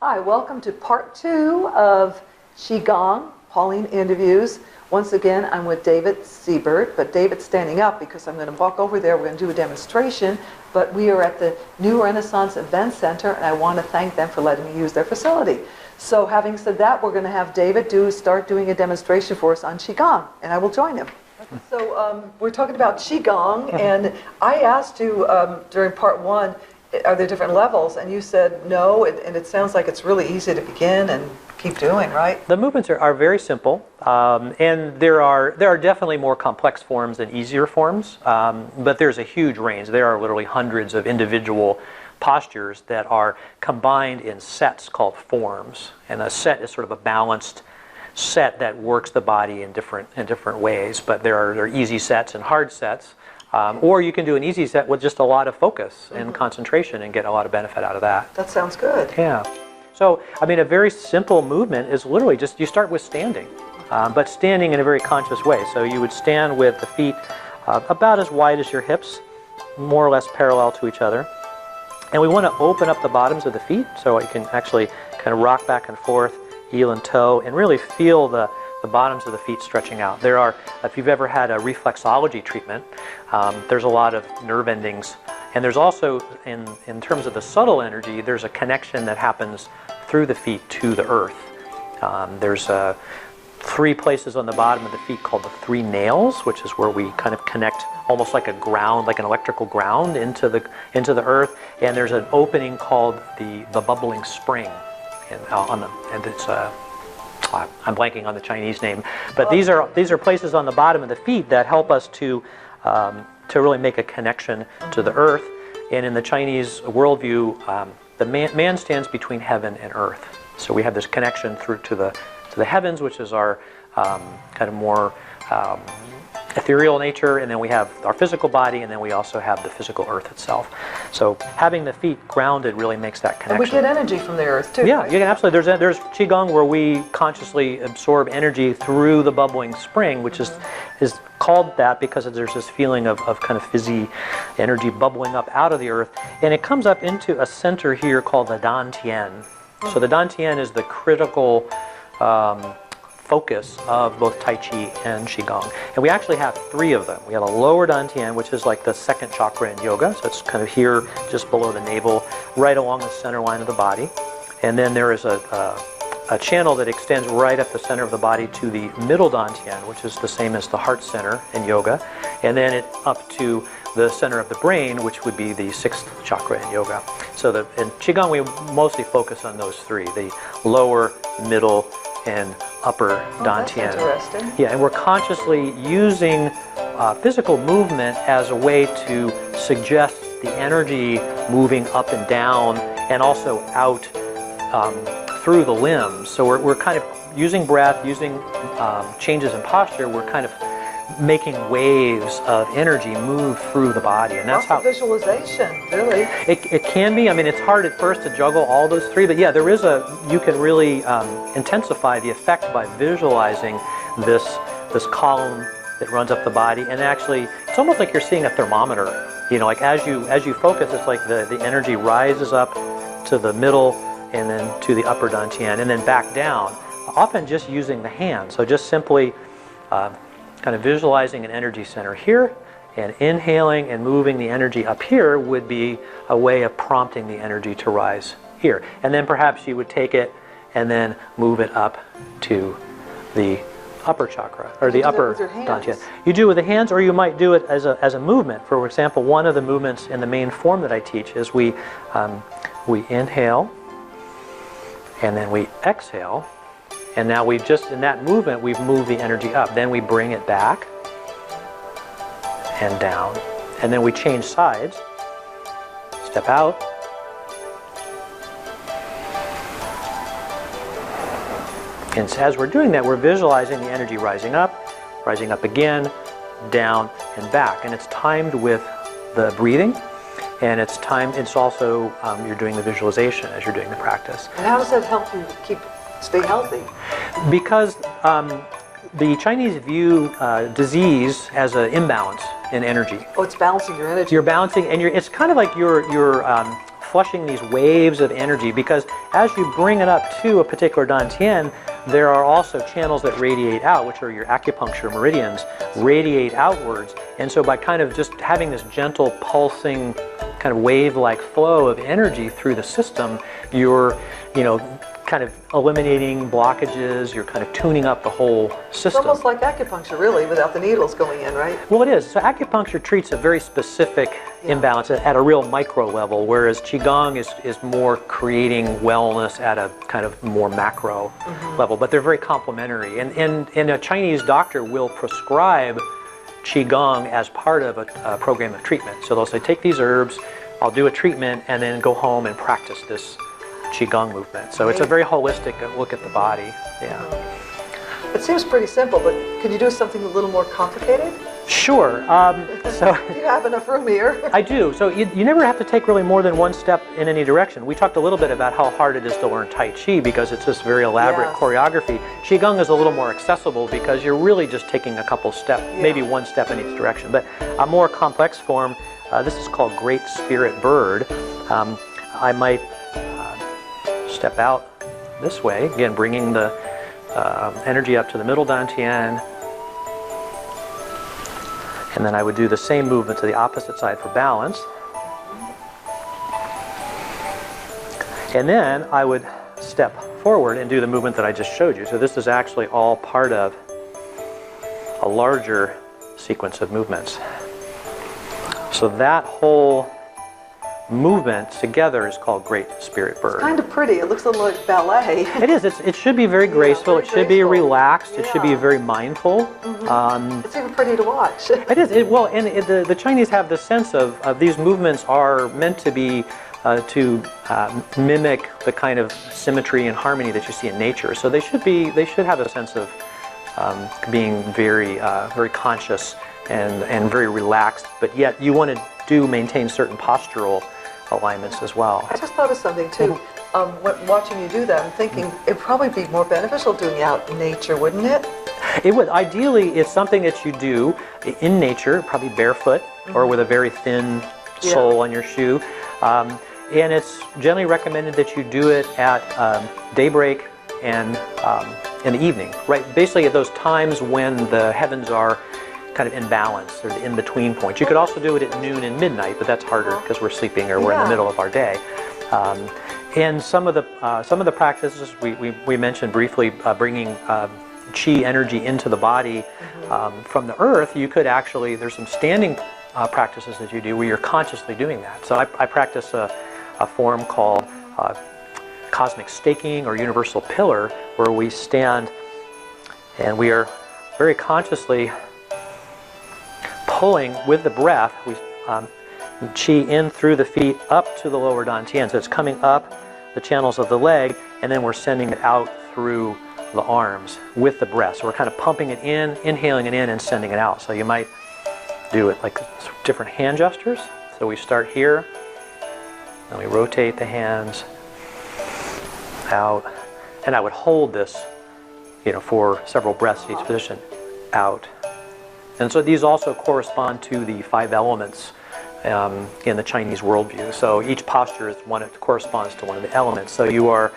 Hi, welcome to part 2 of Qigong Pauline interviews. Once again, I'm with David Seybert, but David's standing up because I'm going to walk over there. We're going to do a demonstration, but we are at the New Renaissance Event Center, and I want to thank them for letting me use their facility. So having said that, we're going to have David start doing a demonstration for us on Qigong, and I will join him. So we're talking about Qigong, and I asked you during part 1, are there different levels? And you said no, and it sounds like it's really easy to begin and keep doing, right? The movements are very simple, and there are definitely more complex forms and easier forms, but there's a huge range. There are literally hundreds of individual postures that are combined in sets called forms, and a set is sort of a balanced set that works the body in different ways. But there are easy sets and hard sets. Or you can do an easy set with just a lot of focus and concentration and get a lot of benefit out of that. That sounds good. Yeah. So, I mean, a very simple movement is literally just, you start with standing, but standing in a very conscious way. So you would stand with the feet about as wide as your hips, more or less parallel to each other. And we want to open up the bottoms of the feet so you can actually kind of rock back and forth, heel and toe, and really feel the bottoms of the feet stretching out. There are, if you've ever had a reflexology treatment, there's a lot of nerve endings. And there's also, in terms of the subtle energy, there's a connection that happens through the feet to the earth. There's 3 places on the bottom of the feet called the 3 nails, which is where we kind of connect almost like a ground, like an electrical ground into the earth. And there's an opening called the bubbling spring, and it's I'm blanking on the Chinese name, but these are places on the bottom of the feet that help us to really make a connection to the earth. And in the Chinese worldview, the man stands between heaven and earth. So we have this connection through to the heavens, which is our kind of more ethereal nature, and then we have our physical body, and then we also have the physical earth itself. So having the feet grounded really makes that connection. And we get energy from the earth too. Yeah, right? you can absolutely. There's Qigong where we consciously absorb energy through the bubbling spring, which is called that because there's this feeling of kind of fizzy energy bubbling up out of the earth, and it comes up into a center here called the Dantian. So the Dantian is the critical focus of both Tai Chi and Qigong. And we actually have 3 of them. We have a lower Dantian, which is like the 2nd chakra in yoga. So it's kind of here, just below the navel, right along the center line of the body. And then there is a channel that extends right up the center of the body to the middle Dantian, which is the same as the heart center in yoga. And then it up to the center of the brain, which would be the 6th chakra in yoga. So in Qigong, we mostly focus on those 3, the lower, middle, and upper Dantian. That's interesting. Yeah, and we're consciously using physical movement as a way to suggest the energy moving up and down and also out through the limbs. So we're kind of using breath, using changes in posture, we're kind of making waves of energy move through the body, and that's how visualization, really. It can be. I mean, it's hard at first to juggle all those 3, but yeah, you can really intensify the effect by visualizing this column that runs up the body, and actually, it's almost like you're seeing a thermometer. You know, like as you focus, it's like the energy rises up to the middle, and then to the upper Dantian, and then back down. Often just using the hand. So just simply kind of visualizing an energy center here, and inhaling and moving the energy up here would be a way of prompting the energy to rise here. And then perhaps you would take it and then move it up to the upper chakra, or the upper Dantian. You do it with the hands, or you might do it as a movement. For example, one of the movements in the main form that I teach is we inhale, and then we exhale. And now we've just, in that movement, we've moved the energy up. Then we bring it back and down. And then we change sides. Step out. And as we're doing that, we're visualizing the energy rising up again, down and back. And it's timed with the breathing. And it's also, you're doing the visualization as you're doing the practice. And how does that help you stay healthy? Because the Chinese view disease as an imbalance in energy. Oh, it's balancing your energy. You're balancing, and it's kind of like you're flushing these waves of energy, because as you bring it up to a particular dantian, there are also channels that radiate out, which are your acupuncture meridians, radiate outwards. And so by kind of just having this gentle pulsing kind of wave-like flow of energy through the system, you're, kind of eliminating blockages, you're kind of tuning up the whole system. It's almost like acupuncture, really, without the needles going in, right? Well, it is. So acupuncture treats a very specific imbalance at a real micro level, whereas Qigong is more creating wellness at a kind of more macro level, but they're very complementary. And a Chinese doctor will prescribe Qigong as part of a program of treatment. So they'll say, take these herbs, I'll do a treatment, and then go home and practice this Qigong movement. So it's a very holistic look at the body. Yeah. It seems pretty simple, but could you do something a little more complicated? Sure. So you have enough room here. I do. So you never have to take really more than one step in any direction. We talked a little bit about how hard it is to learn Tai Chi because it's this very elaborate choreography. Qigong is a little more accessible because you're really just taking a couple steps, maybe one step in each direction. But a more complex form, this is called Great Spirit Bird. I might step out this way, again bringing the energy up to the middle dantian, and then I would do the same movement to the opposite side for balance, and then I would step forward and do the movement that I just showed you. So this is actually all part of a larger sequence of movements. So that whole movement together is called Great Spirit Bird. It's kind of pretty. It looks a little like ballet. It is. It should be very graceful. Very it should be graceful. Relaxed. It should be very mindful. It's even pretty to watch. It is. The Chinese have this sense of these movements are meant to be to mimic the kind of symmetry and harmony that you see in nature. So they should have a sense of being very conscious and very relaxed. But yet you want to maintain certain postural alignments as well. I just thought of something too. When watching you do that, I'm thinking it'd probably be more beneficial doing it out in nature, wouldn't it? It would. Ideally, it's something that you do in nature, probably barefoot or with a very thin sole on your shoe. And it's generally recommended that you do it at daybreak and in the evening, right? Basically at those times when the heavens are kind of in balance, or the in-between points. You could also do it at noon and midnight, but that's harder because we're sleeping or we're in the middle of our day. And some of the practices we mentioned briefly, bringing Qi energy into the body from the earth. You could actually, there's some standing practices that you do where you're consciously doing that. So I practice a form called cosmic staking or universal pillar, where we stand and we are very consciously pulling with the breath, Qi in through the feet up to the lower dantian. So it's coming up the channels of the leg, and then we're sending it out through the arms with the breath. So we're kind of pumping it in, inhaling it in, and sending it out. So you might do it like different hand gestures. So we start here, and we rotate the hands out, and I would hold this, for several breaths each position, out. And so these also correspond to the 5 elements in the Chinese worldview. So each posture corresponds to one of the elements. So you're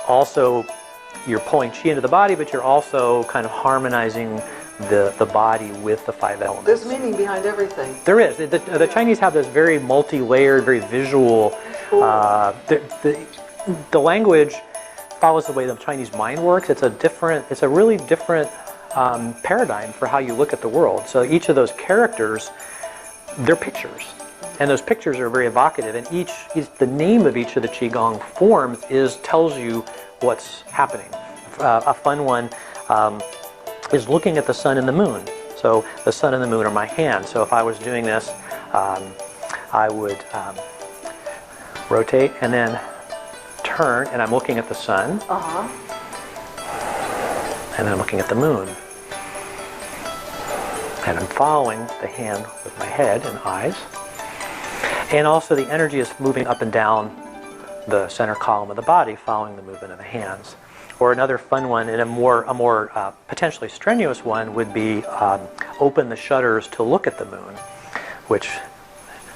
pulling Qi into the body, but you're also kind of harmonizing the body with the 5 elements. There's meaning behind everything. There is. The Chinese have this very multi-layered, very visual. The language follows the way the Chinese mind works. It's a really different paradigm for how you look at the world. So each of those characters, they're pictures, and those pictures are very evocative. And the name of each of the Qigong forms tells you what's happening. A fun one is looking at the sun and the moon. So the sun and the moon are my hands. So if I was doing this, I would rotate and then turn, and I'm looking at the sun. And I'm looking at the moon. And I'm following the hand with my head and eyes. And also the energy is moving up and down the center column of the body, following the movement of the hands. Or another fun one, and a more potentially strenuous one, would be open the shutters to look at the moon.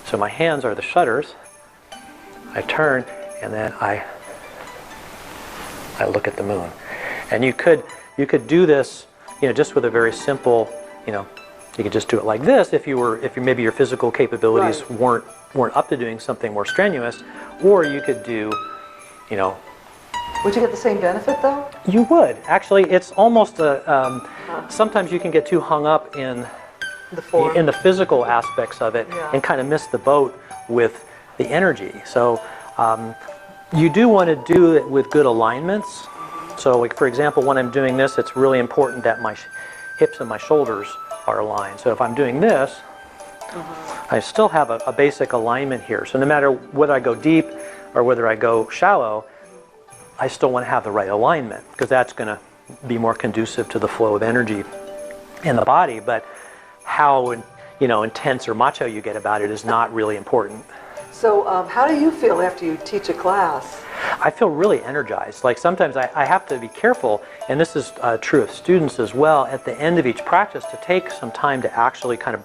So my hands are the shutters. I turn, and then I look at the moon. And you could do this, just with a very simple, you could just do it like this if maybe your physical capabilities Right. weren't up to doing something more strenuous, or you could do, Would you get the same benefit though? you would actually. It's almost sometimes you can get too hung up in The form. the physical aspects of it Yeah. and kind of miss the boat with the energy. So you do want to do it with good alignments. So like, for example, when I'm doing this, it's really important that my hips and my shoulders are aligned. So if I'm doing this, I still have a basic alignment here. So no matter whether I go deep or whether I go shallow, I still want to have the right alignment, because that's going to be more conducive to the flow of energy in the body. But how intense or macho you get about it is not really important. So how do you feel after you teach a class? I feel really energized. Like sometimes I have to be careful, and this is true of students as well, at the end of each practice to take some time to actually kind of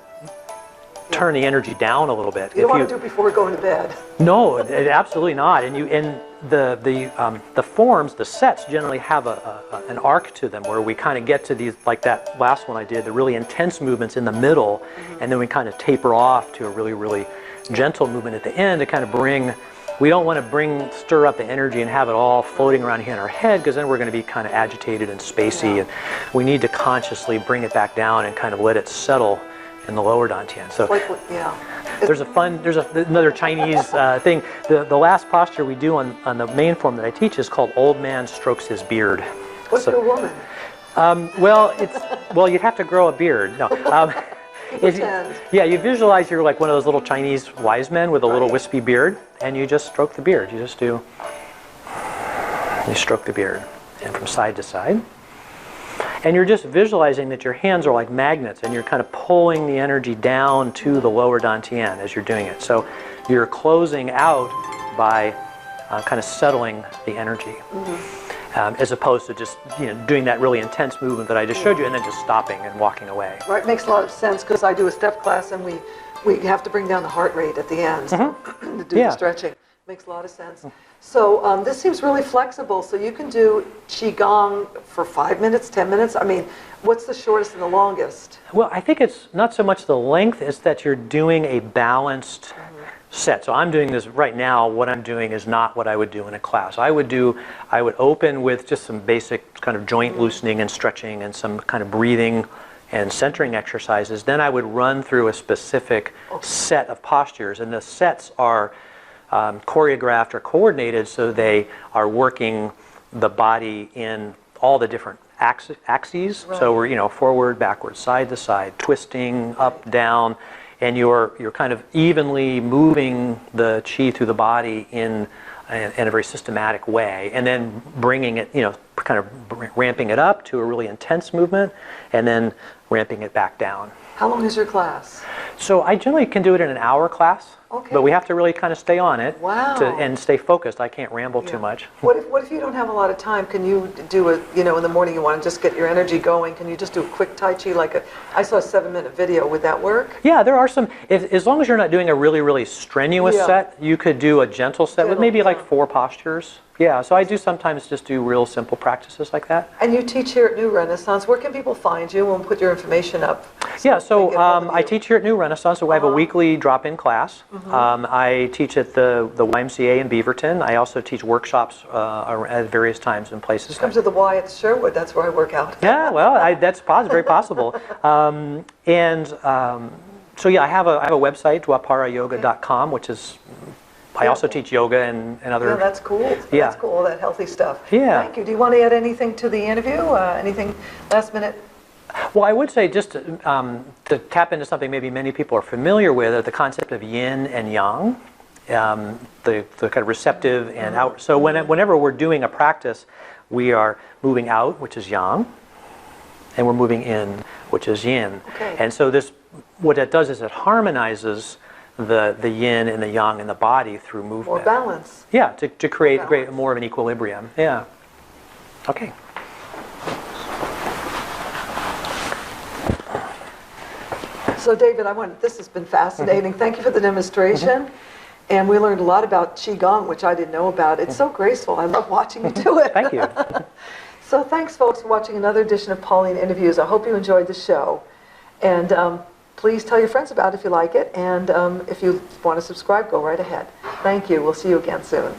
turn the energy down a little bit. You don't want to do it before going to bed. No, absolutely not. And the forms, the sets generally have an arc to them, where we kind of get to these, like that last one I did, the really intense movements in the middle, and then we kind of taper off to a really, really gentle movement at the end to kind of bring. We don't want to stir up the energy and have it all floating around here in our head, because then we're going to be kind of agitated and spacey, and we need to consciously bring it back down and kind of let it settle in the lower dantian. So there's another Chinese thing. The last posture we do on the main form that I teach is called Old Man Strokes His Beard. What's your woman? Well, you'd have to grow a beard. No. You visualize you're like one of those little Chinese wise men with a little wispy beard, and you just stroke the beard. You stroke the beard, and from side to side. And you're just visualizing that your hands are like magnets, and you're kind of pulling the energy down to the lower dantian as you're doing it. So you're closing out by kind of settling the energy. As opposed to just doing that really intense movement that I just showed you, and then just stopping and walking away. Right, makes a lot of sense, because I do a step class and we have to bring down the heart rate at the end to do the stretching. Makes a lot of sense. So this seems really flexible. So you can do Qigong for 5 minutes, 10 minutes. I mean, what's the shortest and the longest? Well, I think it's not so much the length, it's that you're doing a balanced set. So I'm doing this right now. What I'm doing is not what I would do in a class. I would open with just some basic kind of joint loosening and stretching and some kind of breathing and centering exercises. Then I would run through a specific set of postures, and the sets are choreographed or coordinated, so they are working the body in all the different axes. Right. So we're forward, backward, side to side, twisting, up, down. And you're kind of evenly moving the qi through the body in a very systematic way, and then bringing it, kind of ramping it up to a really intense movement, and then ramping it back down. How long is your class? So I generally can do it in an hour class. Okay. But we have to really kind of stay on it. Wow. And stay focused. I can't ramble too much. What if you don't have a lot of time? Can you do it, in the morning you want to just get your energy going? Can you just do a quick Tai Chi I saw a 7-minute video. Would that work? Yeah, there are some, as long as you're not doing a really, really strenuous set, you could do a gentle set with maybe like 4 postures. Yeah, so I do sometimes just do real simple practices like that. And you teach here at New Renaissance. Where can people find you? We'll put your information up. So I teach here at New Renaissance, so I have a weekly drop-in class. I teach at the YMCA in Beaverton. I also teach workshops at various times and places. Come to the Y at Sherwood. That's where I work out. Yeah, well, that's very possible. So yeah, I have a website, dwaparayoga.com, which is. I also teach yoga and other... Yeah, that's cool. That's cool, all that healthy stuff. Yeah. Thank you. Do you want to add anything to the interview? Anything last minute? Well, I would say just to tap into something maybe many people are familiar with, the concept of yin and yang, the kind of receptive and out. So whenever we're doing a practice, we are moving out, which is yang, and we're moving in, which is yin. Okay. And so what that does is it harmonizes the yin and the yang in the body through movement. More balance. Yeah, to create more of an equilibrium. Yeah. Okay. So David, this has been fascinating. Thank you for the demonstration. And we learned a lot about Qigong, which I didn't know about. It's so graceful. I love watching you do it. Thank you. So thanks, folks, for watching another edition of Pauline Interviews. I hope you enjoyed the show. And please tell your friends about it if you like it. And if you want to subscribe, go right ahead. Thank you. We'll see you again soon.